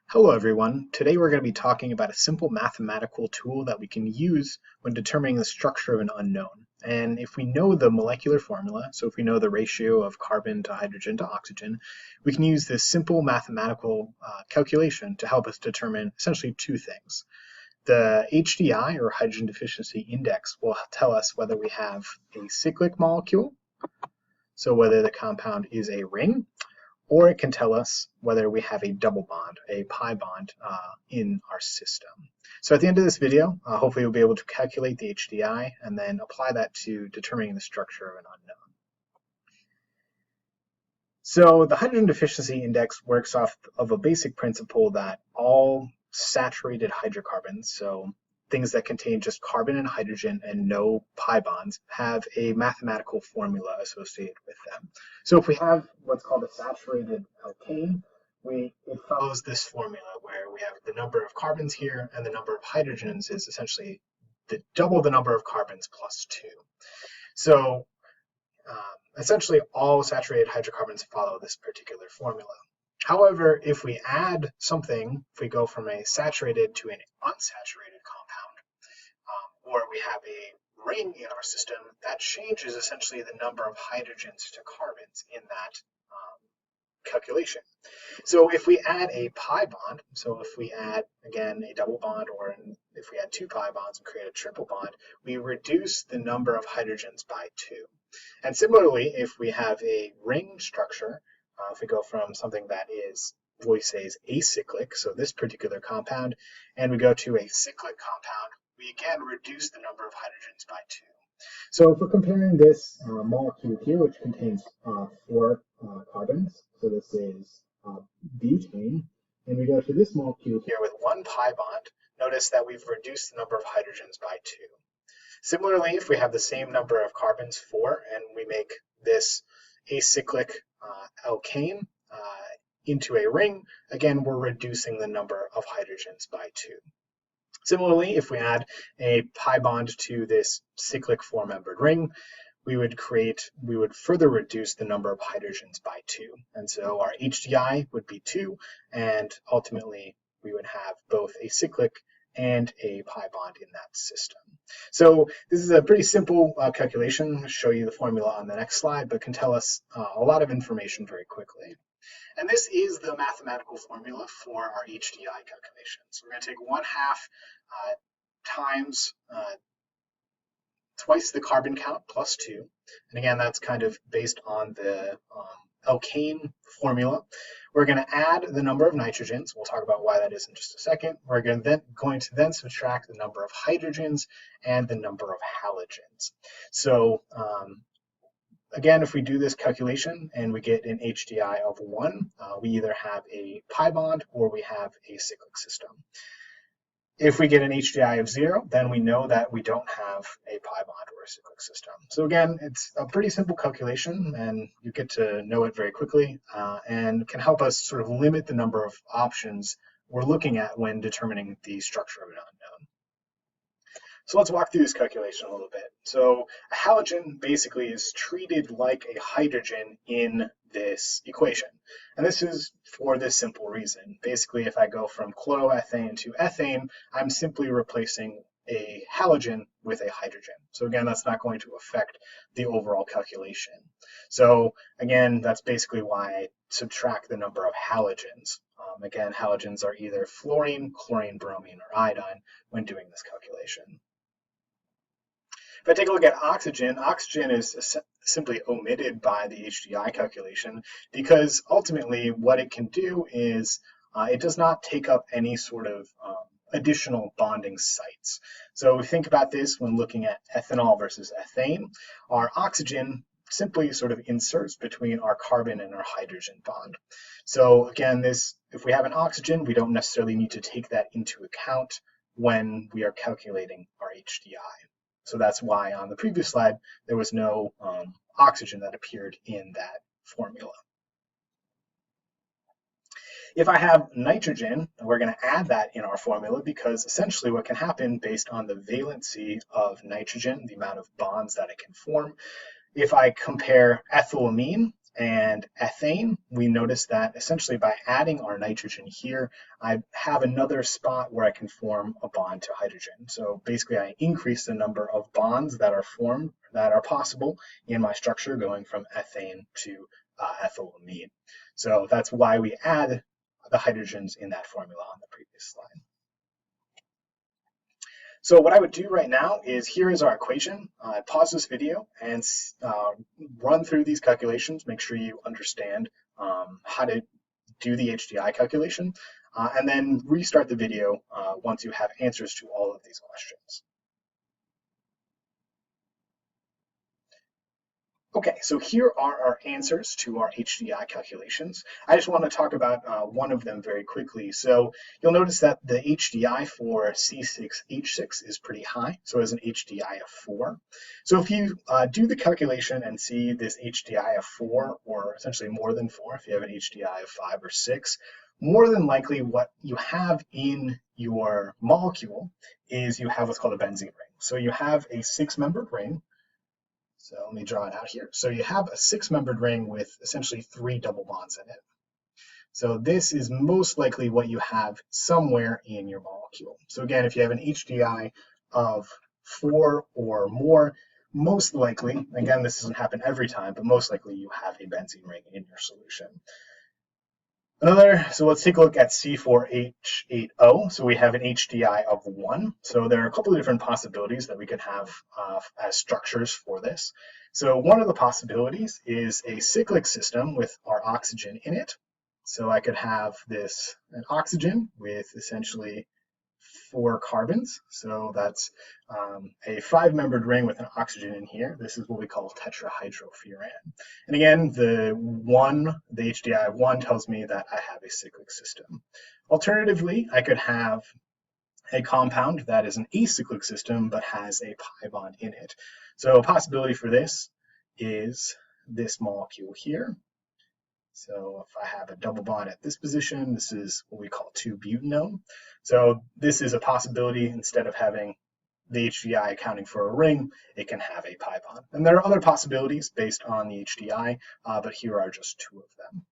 Hello everyone. Today we're going to be talking about a simple mathematical tool that we can use when determining the structure of an unknown. And if we know the molecular formula, so if we know the ratio of carbon to hydrogen to oxygen, we can use this simple mathematical calculation to help us determine essentially two things. The HDI, or hydrogen deficiency index, will tell us whether we have a cyclic molecule, so whether the compound is a ring, or it can tell us whether we have a double bond, a pi bond in our system. So at the end of this video, hopefully you'll be able to calculate the HDI and then apply that to determining the structure of an unknown. So the hydrogen deficiency index works off of a basic principle that all saturated hydrocarbons, so things that contain just carbon and hydrogen and no pi bonds, have a mathematical formula associated with them. So if we have what's called a saturated alkane, it follows this formula where we have the number of carbons here and the number of hydrogens is essentially double the number of carbons plus 2. So essentially all saturated hydrocarbons follow this particular formula. However, if we add something, if we go from a saturated to an unsaturated compound, or we have a ring in our system, that changes essentially the number of hydrogens to carbons in that calculation. So if we add a pi bond, so if we add, again, a double bond, or if we add two pi bonds and create a triple bond, we reduce the number of hydrogens by 2. And similarly, if we have a ring structure, if we go from something that is, we say, is acyclic, so this particular compound, and we go to a cyclic compound, we again reduce the number of hydrogens by 2. So if we're comparing this molecule here, which contains 4 carbons, so this is butane, and we go to this molecule here with 1 pi bond, notice that we've reduced the number of hydrogens by 2. Similarly, if we have the same number of carbons, 4, and we make this acyclic alkane into a ring, again, we're reducing the number of hydrogens by 2. Similarly, if we add a pi bond to this cyclic 4-membered ring, we would further reduce the number of hydrogens by 2. And so our HDI would be 2, and ultimately we would have both a cyclic and a pi bond in that system. So this is a pretty simple calculation. I'll show you the formula on the next slide, but can tell us a lot of information very quickly. And this is the mathematical formula for our HDI calculation. So we're going to take 1/2 times twice the carbon count plus 2. And again, that's kind of based on the alkane formula. We're going to add the number of nitrogens. We'll talk about why that is in just a second. We're going to then subtract the number of hydrogens and the number of halogens. So again, if we do this calculation and we get an HDI of 1, we either have a pi bond or we have a cyclic system. If we get an HDI of 0, then we know that we don't have a pi bond or a cyclic system. So again, it's a pretty simple calculation, and you get to know it very quickly, and can help us sort of limit the number of options we're looking at when determining the structure of an unknown. So let's walk through this calculation a little bit. So a halogen basically is treated like a hydrogen in this equation. And this is for this simple reason. Basically, if I go from chloroethane to ethane, I'm simply replacing a halogen with a hydrogen. So again, that's not going to affect the overall calculation. So again, that's basically why I subtract the number of halogens. Again, halogens are either fluorine, chlorine, bromine, or iodine when doing this calculation. If I take a look at oxygen, oxygen is simply omitted by the HDI calculation because ultimately what it can do is it does not take up any sort of additional bonding sites. So we think about this when looking at ethanol versus ethane. Our oxygen simply sort of inserts between our carbon and our hydrogen bond. So again, if we have an oxygen, we don't necessarily need to take that into account when we are calculating our HDI. So that's why on the previous slide, there was no oxygen that appeared in that formula. If I have nitrogen, we're going to add that in our formula because essentially what can happen based on the valency of nitrogen, the amount of bonds that it can form, if I compare ethylamine And ethane, we notice that essentially by adding our nitrogen here, I have another spot where I can form a bond to hydrogen. So basically I increase the number of bonds that are formed, that are possible in my structure, going from ethane to ethylamine. So that's why we add the hydrogens in that formula on the previous slide. So what I would do right now is, here is our equation. Pause this video and run through these calculations. Make sure you understand how to do the HDI calculation, and then restart the video once you have answers to all of these questions. Okay, so here are our answers to our HDI calculations. I just want to talk about one of them very quickly. So you'll notice that the HDI for C6H6 is pretty high, so it has an HDI of 4. So if you do the calculation and see this HDI of 4, or essentially more than 4, if you have an HDI of 5 or 6, more than likely what you have in your molecule is you have what's called a benzene ring. So you have a 6-membered ring. So let me draw it out here. So you have a 6-membered ring with essentially 3 double bonds in it. So this is most likely what you have somewhere in your molecule. So again, if you have an HDI of 4 or more, most likely, again, this doesn't happen every time, but most likely you have a benzene ring in your solution. So let's take a look at C4H8O. So we have an HDI of 1. So there are a couple of different possibilities that we could have as structures for this. So one of the possibilities is a cyclic system with our oxygen in it. So I could have an oxygen with essentially 4 carbons. So that's a 5-membered ring with an oxygen in here. This is what we call tetrahydrofuran. And again, the HDI of 1 tells me that I have a cyclic system. Alternatively, I could have a compound that is an acyclic system but has a pi bond in it. So a possibility for this is this molecule here. So if I have a double bond at this position, this is what we call 2-butanone. So this is a possibility. Instead of having the HDI accounting for a ring, it can have a pi bond. And there are other possibilities based on the HDI, but here are just 2 of them.